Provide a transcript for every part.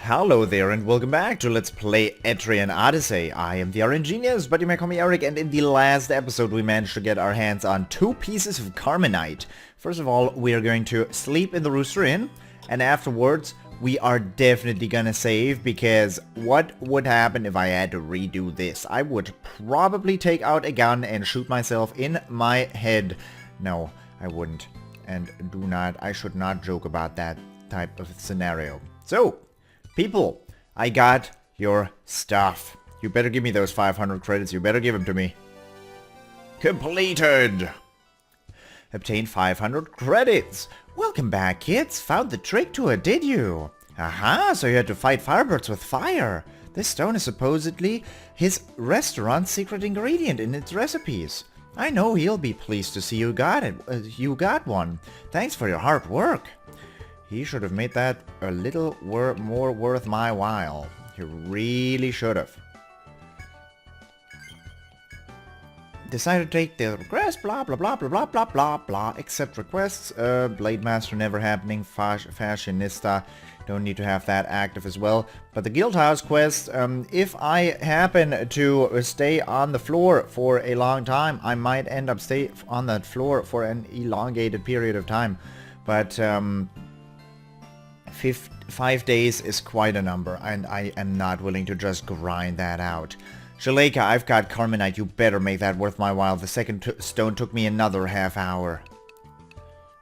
Hello there and welcome back to Let's Play Etrian Odyssey. I am the RNGenius, but you may call me Eric, and in the last episode we managed to get our hands on 2 pieces of Carmenite. First of all, we are going to sleep in the Rooster Inn, and afterwards we are definitely gonna save, because what would happen if I had to redo this? I would probably take out a gun and shoot myself in my head. No, I wouldn't. And I should not joke about that type of scenario. So, people, I got your stuff. You better give me those 500 credits. You better give them to me. Completed! Obtained 500 credits. Welcome back, kids. Found the trick to it, did you? Aha, so you had to fight firebirds with fire. This stone is supposedly his restaurant's secret ingredient in its recipes. I know he'll be pleased to see you got it. You got one. Thanks for your hard work. He should have made that a little more worth my while. He really should have. Decided to take the request, blah blah blah blah blah blah blah blah. Accept requests. Blade Master never happening. Fashionista. Don't need to have that active as well. But the Guildhouse quest, if I happen to stay on the floor for a long time, I might end up stay on that floor for an elongated period of time. But 5 days is quite a number, and I am not willing to just grind that out. Shaleka, I've got Carmenite. You better make that worth my while. The second stone took me another half hour.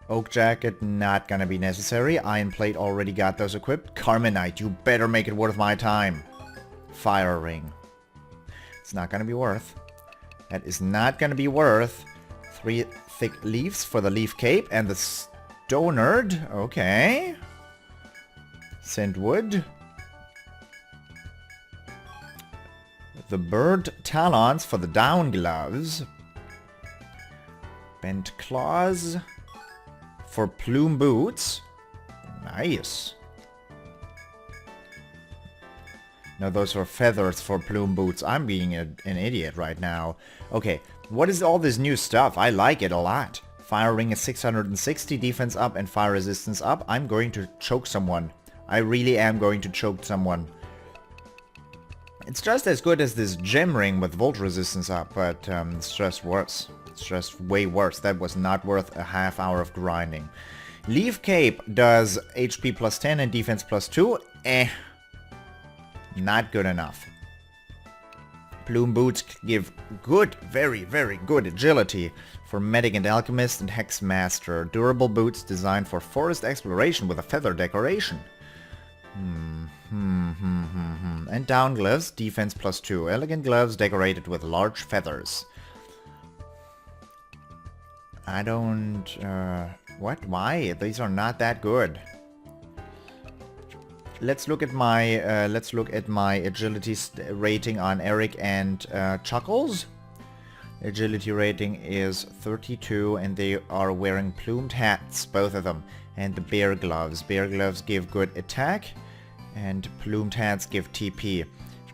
Oak jacket, not gonna be necessary. Iron plate, already got those equipped. Carmenite, you better make it worth my time. Fire ring. It's not gonna be worth. That is not gonna be worth. 3 thick leaves for the leaf cape and the stonard. Okay. Sandwood. The bird talons for the down gloves. Bent claws for plume boots. Nice. No, those are feathers for plume boots. I'm being an idiot right now. Okay, what is all this new stuff? I like it a lot. Fire ring is 660, defense up and fire resistance up. I'm going to choke someone. I really am going to choke someone. It's just as good as this gem ring with volt resistance up, but it's just worse. It's just way worse. That was not worth a half hour of grinding. Leaf cape does HP plus 10 and defense plus 2. Not good enough. Plume boots give good, very, very good agility for medic and alchemist and hex master. Durable boots designed for forest exploration with a feather decoration. And down gloves, defense plus 2. Elegant gloves decorated with large feathers. I don't... what? Why? These are not that good. Let's look at my agility rating on Eric and Chuckles. Agility rating is 32, and they are wearing plumed hats, both of them. And the bear gloves. Bear gloves give good attack, and plumed hats give TP.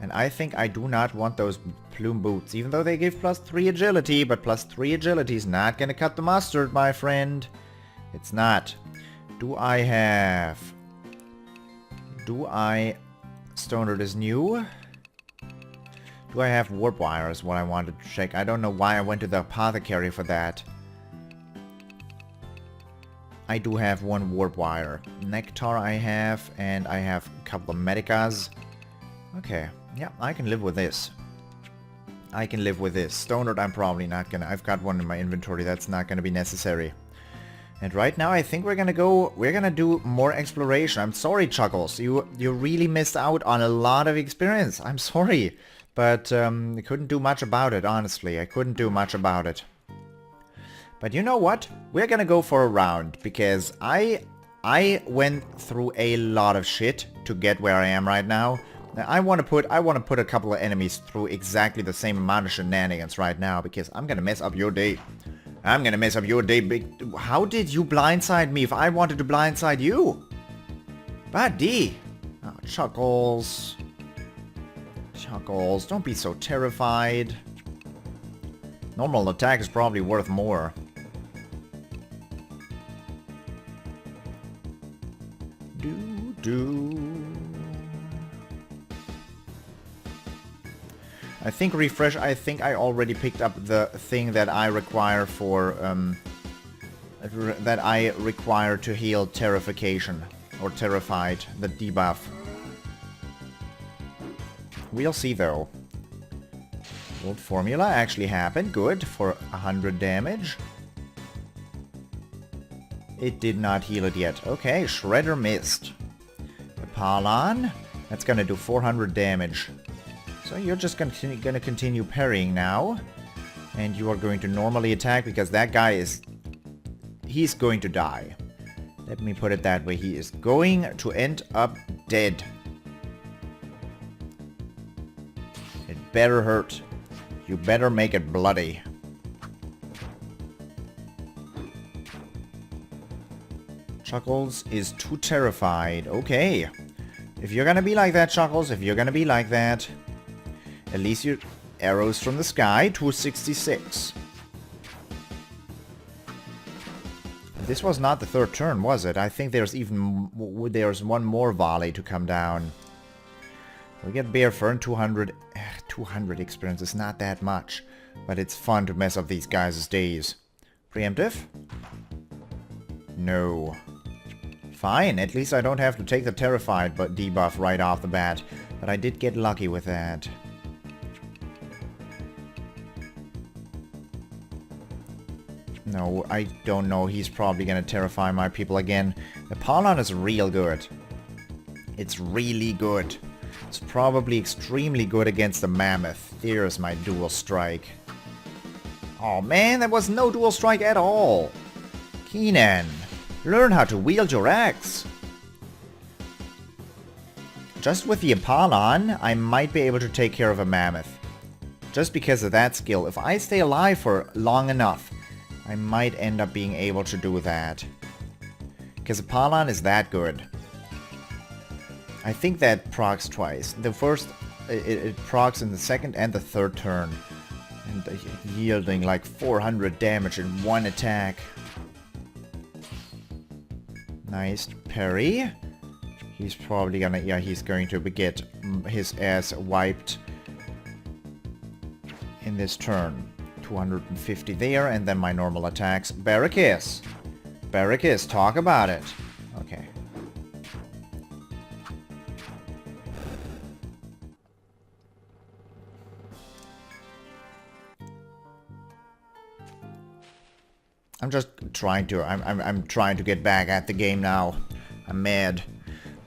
And I think I do not want those plume boots, even though they give plus 3 agility, but plus 3 agility is not gonna cut the mustard, my friend. It's not. Stonard is new. Do I have warp wire is what I wanted to check. I don't know why I went to the apothecary for that. I do have 1 warp wire. Nectar I have, and I have a couple of medicas. Okay, yeah, I can live with this. I can live with this. Stonard I'm probably not gonna... I've got one in my inventory. That's not gonna be necessary. And right now I think we're gonna do more exploration. I'm sorry, Chuckles. You really missed out on a lot of experience. I'm sorry. But I couldn't do much about it, honestly. I couldn't do much about it. But you know what? We're gonna go for a round, because I went through a lot of shit to get where I am right now. I want to put a couple of enemies through exactly the same amount of shenanigans right now, because I'm gonna mess up your day. I'm gonna mess up your day. How did you blindside me if I wanted to blindside you? Buddy! Oh, Chuckles. Chuckles, don't be so terrified. Normal attack is probably worth more. Do. I think refresh, I think I already picked up the thing that I require for, that I require to heal Terrification. Or Terrified, the debuff. We'll see though. Old formula actually happened, good, for 100 damage. It did not heal it yet. Okay, Shredder missed. Apollon, that's gonna do 400 damage. So you're just gonna continue parrying now. And you are going to normally attack because that guy is... he's going to die. Let me put it that way. He is going to end up dead. It better hurt. You better make it bloody. Chuckles is too terrified. Okay. If you're gonna be like that, Chuckles, if you're gonna be like that, at least your arrows from the sky, 266. This was not the third turn, was it? I think there's one more volley to come down. We get Bear Fern, 200 experience is not that much, but it's fun to mess up these guys' days. Preemptive? No. Fine, at least I don't have to take the Terrified debuff right off the bat, but I did get lucky with that. No, I don't know. He's probably gonna terrify my people again. Apollon is real good. It's really good. It's probably extremely good against the Mammoth. There's my dual strike. Oh man, that was no dual strike at all. Keenan, learn how to wield your axe. Just with the Apollon, I might be able to take care of a Mammoth. Just because of that skill. If I stay alive for long enough, I might end up being able to do that. Because Apollon is that good. I think that procs twice. The first, it procs in the second and the third turn. And yielding like 400 damage in one attack. Nice parry. He's probably gonna, yeah, he's going to get his ass wiped in this turn. 250 there, and then my normal attacks. Barricus! Barricus, talk about it. Okay. I'm just trying to, I'm trying to get back at the game now. I'm mad.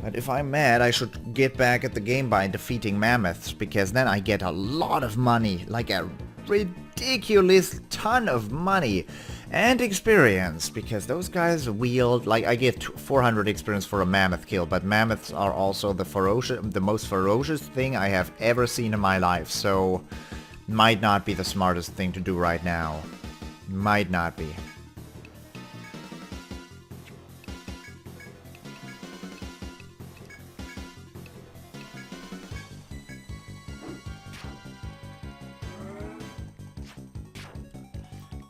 But if I'm mad, I should get back at the game by defeating mammoths, because then I get a lot of money, like a ridiculous ton of money and experience, because those guys wield, like, I get 400 experience for a mammoth kill, but mammoths are also the most ferocious thing I have ever seen in my life, so might not be the smartest thing to do right now. Might not be.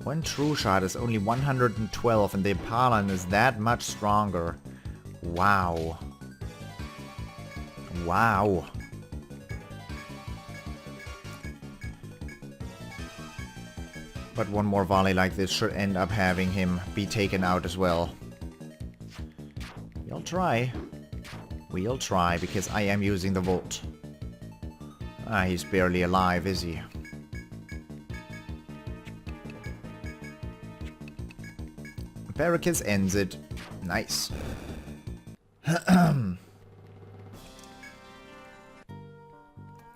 One true shot is only 112 and the Apollon is that much stronger. Wow. Wow. But one more volley like this should end up having him be taken out as well. We'll try. We'll try, because I am using the Volt. Ah, he's barely alive, is he? Barricus ends it. Nice.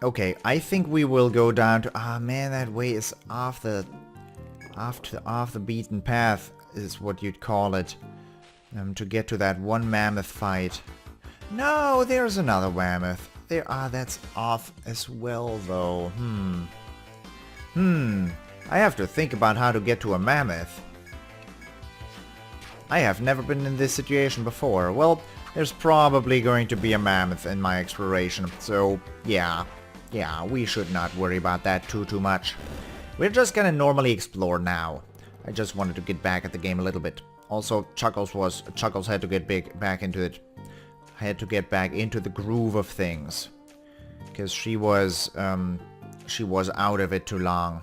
Okay, I think we will go down to... Ah, man, that way is off the beaten path, is what you'd call it. To get to that one mammoth fight. No, there's another mammoth. There, that's off as well, though. I have to think about how to get to a mammoth. I have never been in this situation before. Well, there's probably going to be a mammoth in my exploration, so yeah, we should not worry about that too much. We're just gonna normally explore now. I just wanted to get back at the game a little bit. Also, Chuckles had to get back into it. Had to get back into the groove of things, because she was she was out of it too long.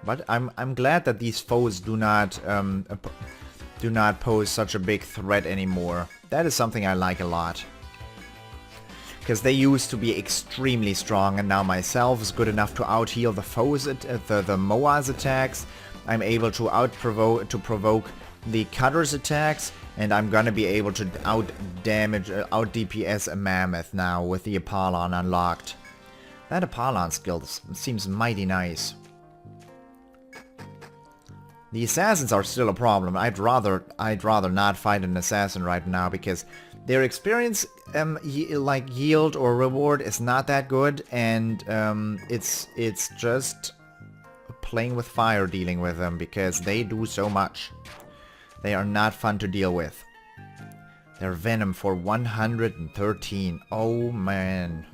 But I'm glad that these foes do not pose such a big threat anymore. That is something I like a lot. Because they used to be extremely strong, and now myself is good enough to out-heal the foes, the Moa's attacks. I'm able to provoke the Cutter's attacks, and I'm gonna be able to out-DPS a Mammoth now with the Apollon unlocked. That Apollon skill seems mighty nice. The assassins are still a problem. I'd rather not fight an assassin right now because their experience yield or reward is not that good, and it's just playing with fire dealing with them because they do so much. They are not fun to deal with. Their venom for 113. Oh man.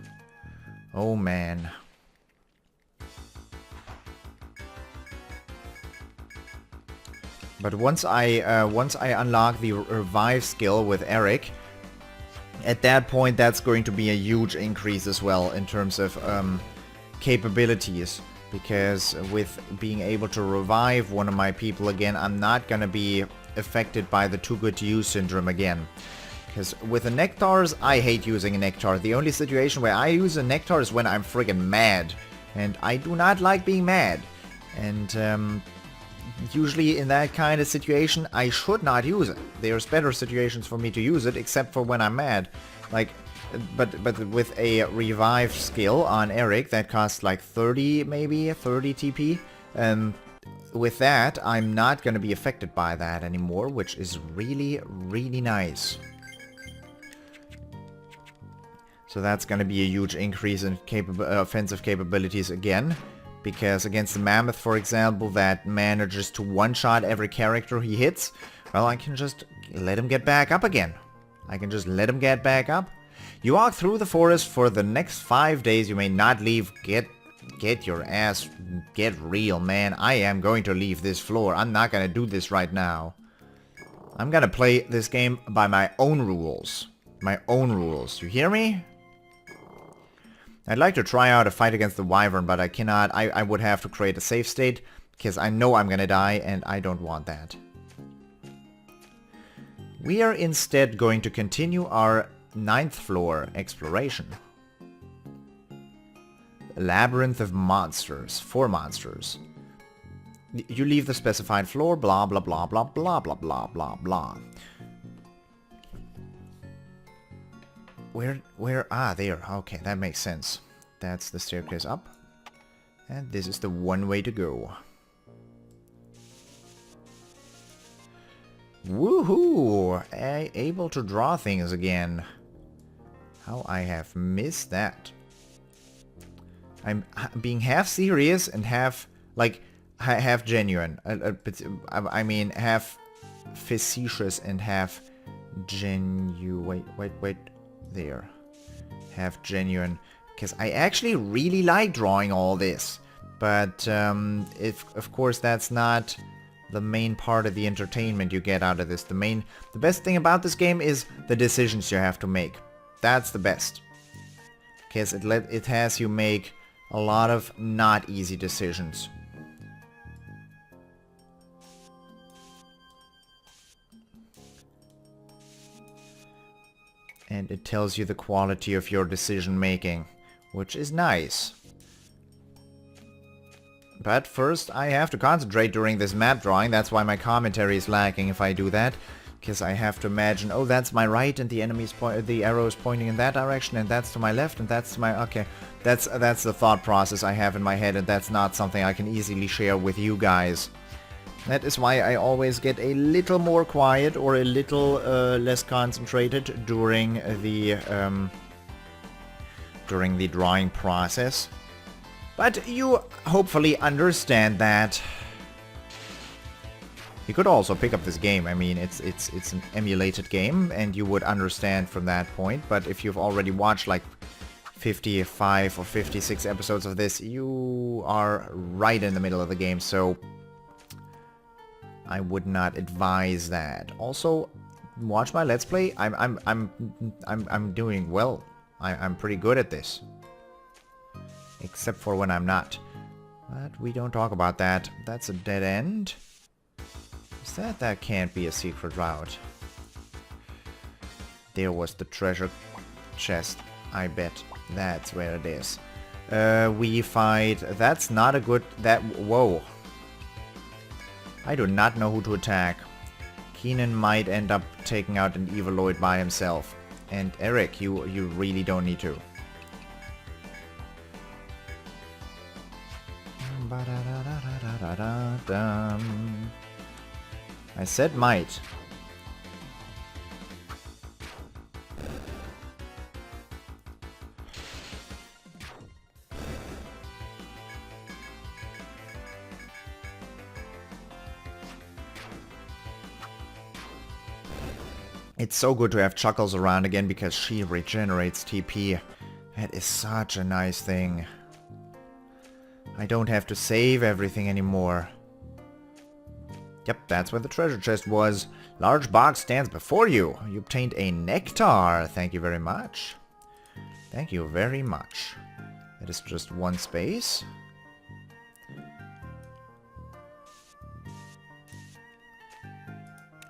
Oh man. But once I unlock the revive skill with Eric, at that point that's going to be a huge increase as well in terms of capabilities. Because with being able to revive one of my people again, I'm not gonna be affected by the too good to use syndrome again. Because with the Nectars, I hate using a Nectar. The only situation where I use a Nectar is when I'm friggin' mad. And I do not like being mad. And usually in that kind of situation, I should not use it. There's better situations for me to use it, except for when I'm mad. Like, but with a revive skill on Eric that costs like 30 TP, with that I'm not going to be affected by that anymore, which is really, really nice. So that's going to be a huge increase in offensive capabilities again. Because against the Mammoth, for example, that manages to one-shot every character he hits, well, I can just let him get back up again. I can just let him get back up. You walk through the forest for the next 5 days. You may not leave. Get your ass. Get real, man. I am going to leave this floor. I'm not going to do this right now. I'm going to play this game by my own rules. My own rules. You hear me? I'd like to try out a fight against the Wyvern, but I cannot. I would have to create a save state, because I know I'm gonna die, and I don't want that. We are instead going to continue our 9th floor exploration. Labyrinth of monsters. 4 monsters. You leave the specified floor, blah blah blah blah blah blah blah blah blah. Where? Ah, there. Okay, that makes sense. That's the staircase up. And this is the one way to go. Woohoo! Able to draw things again. How I have missed that. I'm being half serious and half, like, half genuine. I mean, half facetious and half genuine. Wait. There. Half genuine. Because I actually really like drawing all this. But, of course, that's not the main part of the entertainment you get out of this. The best thing about this game is the decisions you have to make. That's the best. Because it has you make a lot of not easy decisions. And it tells you the quality of your decision making, which is nice. But first I have to concentrate during this map drawing. That's why my commentary is lacking if I do that. Because I have to imagine, oh, that's my right and the the arrow is pointing in that direction, and that's to my left and that's to my... Okay, that's the thought process I have in my head, and that's not something I can easily share with you guys. That is why I always get a little more quiet or a little less concentrated during the drawing process. But you hopefully understand that. You could also pick up this game. I mean, it's an emulated game, and you would understand from that point. But if you've already watched like 55 or 56 episodes of this, you are right in the middle of the game, so I would not advise that. Also, watch my Let's Play, I'm doing well. I'm pretty good at this. Except for when I'm not. But we don't talk about that. That's a dead end. Is that? That can't be a secret route. There was the treasure chest. I bet that's where it is. We fight... That's not a good... Whoa. I do not know who to attack. Keenan might end up taking out an Evoloid by himself. And Eric, you really don't need to. I said might. It's so good to have Chuckles around again because she regenerates TP. That is such a nice thing. I don't have to save everything anymore. Yep, that's where the treasure chest was. Large box stands before you. You obtained a nectar. Thank you very much. Thank you very much. That is just one space.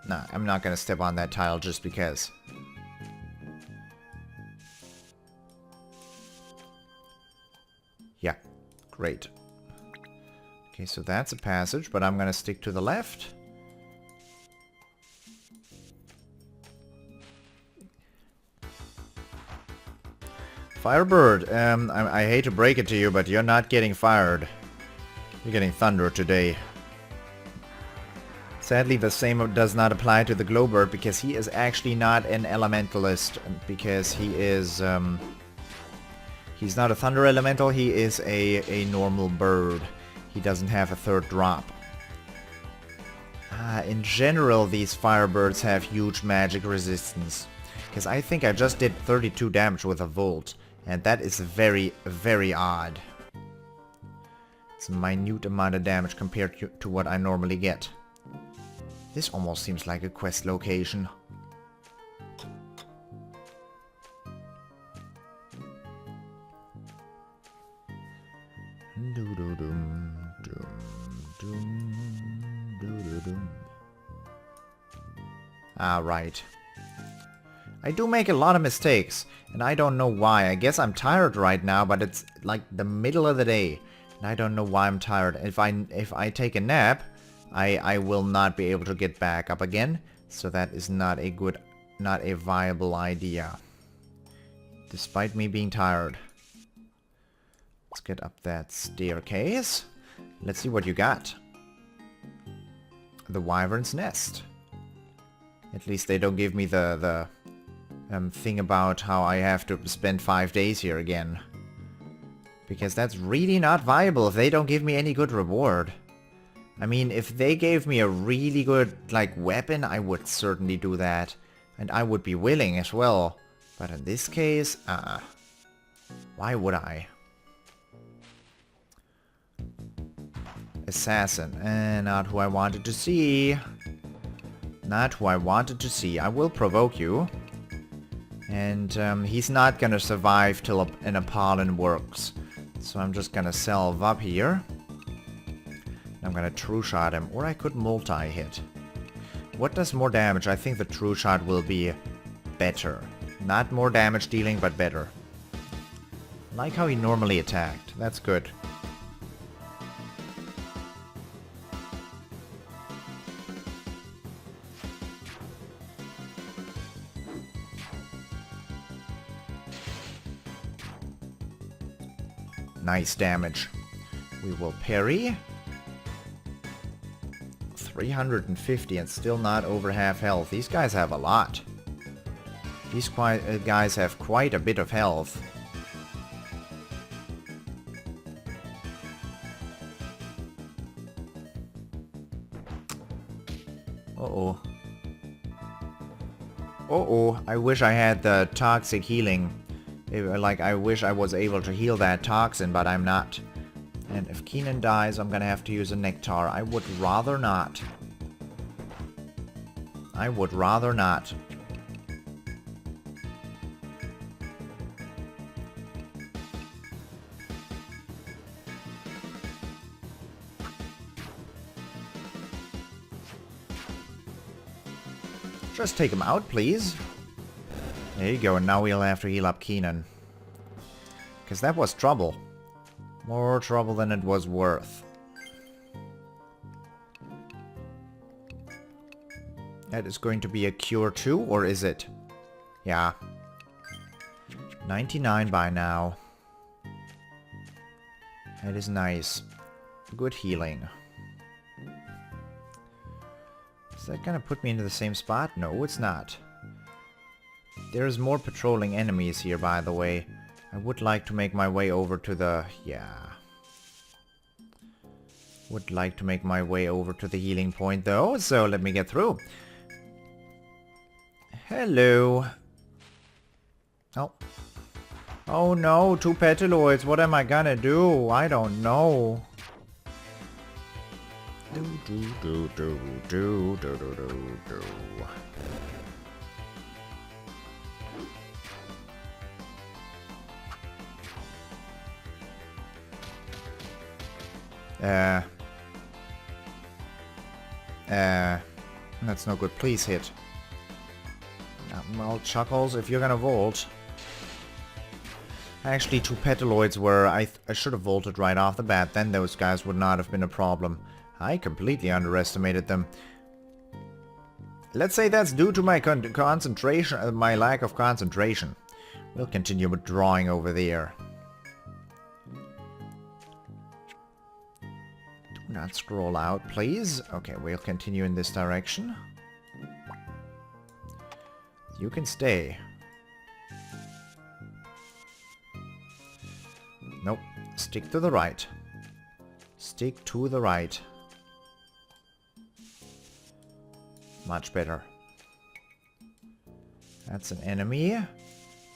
Nah, I'm not gonna step on that tile just because. Yeah, great. Okay, so that's a passage, but I'm gonna stick to the left. Firebird, I hate to break it to you, but you're not getting fired. You're getting thunder today. Sadly, the same does not apply to the Glowbird because he is actually not an elementalist. Because he is, he's not a thunder elemental, he is a normal bird. He doesn't have a third drop. In general, these Firebirds have huge magic resistance. Because I think I just did 32 damage with a Volt. And that is very, very odd. It's a minute amount of damage compared to what I normally get. This almost seems like a quest location. Ah, right. I do make a lot of mistakes, and I don't know why. I guess I'm tired right now, but it's like the middle of the day, and I don't know why I'm tired. If I take a nap, I will not be able to get back up again, so that is not a viable idea. Despite me being tired. Let's get up that staircase. Let's see what you got. The Wyvern's Nest. At least they don't give me the thing about how I have to spend 5 days here again. Because that's really not viable if they don't give me any good reward. I mean, if they gave me a really good, like, weapon, I would certainly do that. And I would be willing as well. But in this case, why would I? Assassin. Not who I wanted to see. Not who I wanted to see. I will provoke you. And he's not gonna survive till an Apollon works. So I'm just gonna salve up here. I'm gonna true shot him, or I could multi-hit. What does more damage? I think the true shot will be better. Not more damage dealing, but better. Like how he normally attacked. That's good. Nice damage. We will parry. 350 and still not over half health. These guys have a lot. These guys have quite a bit of health. Uh-oh. Uh-oh. I wish I had the toxic healing. Like, I wish I was able to heal that toxin, but I'm not. And if Keenan dies, I'm gonna have to use a nectar. I would rather not. I would rather not. Just take him out, please. There you go, and now we'll have to heal up Keenan. Because that was trouble. More trouble than it was worth. That is going to be a cure too, or is it? Yeah. 99 by now. That is nice. Good healing. Is that gonna put me into the same spot? No, it's not. There's more patrolling enemies here, by the way. I would like to make my way over to the... yeah. Would like to make my way over to the healing point, though, so let me get through. Hello. Oh. Oh no, 2 petaloids. What am I gonna do? I don't know. Do do do do do do do do do. That's no good. Please hit. Well, Chuckles, if you're gonna vault. Actually, 2 petaloids were... I should have vaulted right off the bat, then those guys would not have been a problem. I completely underestimated them. Let's say that's due to my concentration, my lack of concentration. We'll continue withdrawing over there. Do not scroll out, please. Okay, we'll continue in this direction. You can stay. Nope. Stick to the right. Stick to the right. Much better. That's an enemy.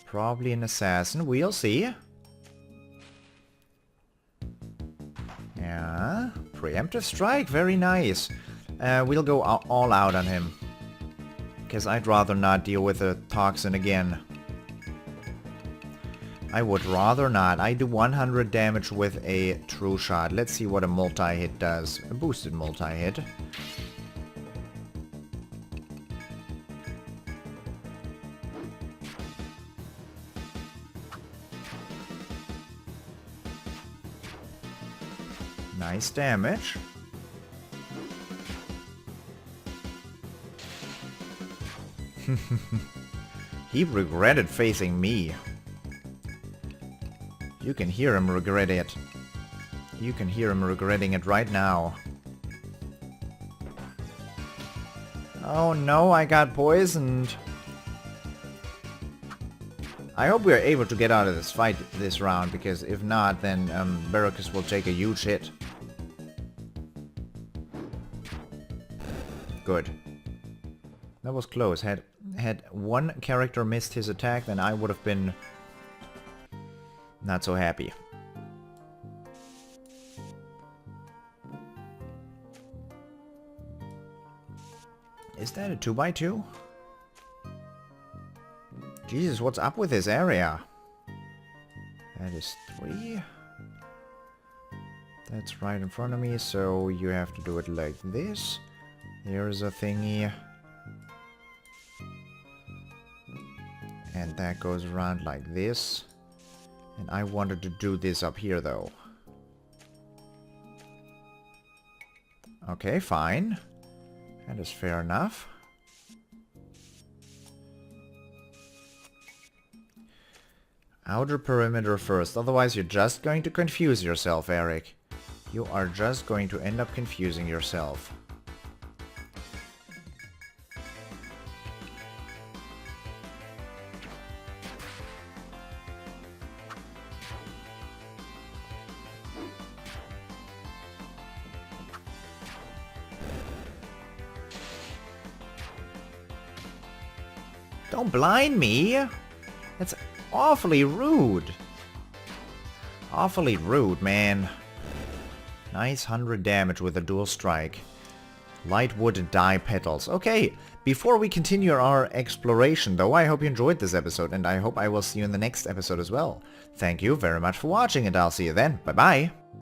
Probably an assassin. We'll see. Yeah. Preemptive strike. Very nice. We'll go all out on him. Because I'd rather not deal with a toxin again. I would rather not. I do 100 damage with a true shot. Let's see what a multi-hit does. A boosted multi-hit. Nice damage. He regretted facing me. You can hear him regret it. You can hear him regretting it right now. Oh no, I got poisoned. I hope we are able to get out of this fight this round, because if not, then Barracus will take a huge hit. Good. That was close. Had one character missed his attack, then I would have been not so happy. Is that a 2x2? Jesus, what's up with this area? That is 3. That's right in front of me, so you have to do it like this. Here's a thingy. And that goes around like this. And I wanted to do this up here, though. Okay, fine. That is fair enough. Outer perimeter first, otherwise you're just going to confuse yourself, Eric. You are just going to end up confusing yourself. Don't blind me! That's awfully rude. Awfully rude, man. Nice 100 damage with a dual strike. Light wood and dye petals. Okay, before we continue our exploration though, I hope you enjoyed this episode, and I hope I will see you in the next episode as well. Thank you very much for watching, and I'll see you then. Bye bye!